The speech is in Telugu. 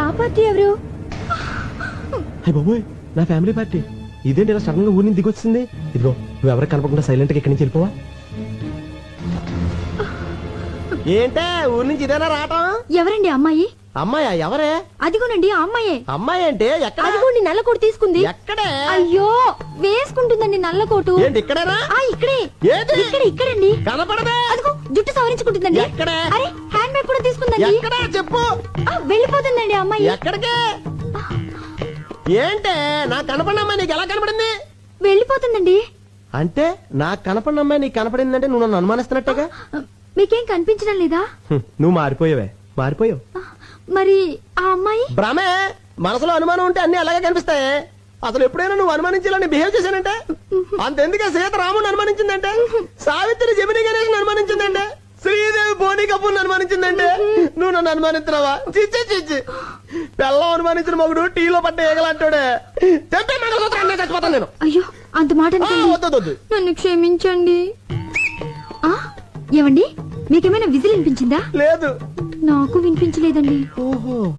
ఆ పార్టీ ఎవరు? అయ్య బాబోయ్, నా ఫ్యామిలీ పార్టీ. ఇదేంటి ఇలా సడన్ గా ఊరి నుంచి దిగొచ్చింది? ఇదిగో నువ్వు ఎవరికి కనపడకుండా సైలెంట్ గా ఇక్కడి నుంచి వెళ్ళిపోవా. ఏంటే ఊరి నుంచి ఇదేనా రావటం? ఎవరండి అమ్మాయి? అమ్మాయా? ఎవరే? అదిగోనండి ఆ అమ్మాయే. అమ్మాయి అంటే ఎక్కడ? అదిగోండి నల్ల కోటు తీసుకుంది. ఎక్కడే? అయ్యో వేసుకుంటుందండి నల్ల కోటు. ఏంటి ఇక్కడేనా? ఇక్కడే. ఏది? ఇక్కడండి. కనపడదే. అదిగో జుట్టు సవరించుకుంటుందండి. ఎక్కడే? అరే హ్యాండ్ బ్యాగ్ కూడా తీసుకుందండి. ఎక్కడ చెప్పు. వెళ్ళిపోతుందండి అమ్మాయి. ఎక్కడికి? ఏంటే నాకు కనపడిన అమ్మాయి నీకు ఎలా కనపడింది? వెళ్ళిపోతుందండి. అంటే నాకు కనపడిన అమ్మాయి నీకు కనపడిందంటే నువ్వు నన్ను అనుమానిస్తున్నట్టుగా. మీకేం కనిపించడం లేదా? నువ్వు మారిపోయావే. మారిపోయావు. మరి ఆ అమ్మాయి? భ్రమే. మనసులో అనుమానం ఉంటే అన్ని అలాగే కనిపిస్తాయి. అసలు ఎప్పుడైనా నువ్వు అనుమానించాలని బిహేవ్ చేశానంటే అంతెందుకే సీత రాముని అనుమానించిందంటే, సావిత్రి జమిని గణేష్ అనుమానించిందంటే, శ్రీదేవి బోని కపూర్ అనుమానించిందంటే నువ్వు నన్ను అనుమానిస్తున్నావా? చిచ్చి చిచ్చి. పెళ్ళం అనుమానించిన మగుడు టీలో పడ్డ ఏగలంటాడే. తెంపే మంగళసూత్రం చచ్చిపోతాను నేను. అయ్యో అంత మాట వద్దు. నన్ను క్షమించండి. ఏమండి మీకేమైనా విజిల్ వినిపించిందా? లేదు. నాకు వినిపించలేదండి. ఓహో.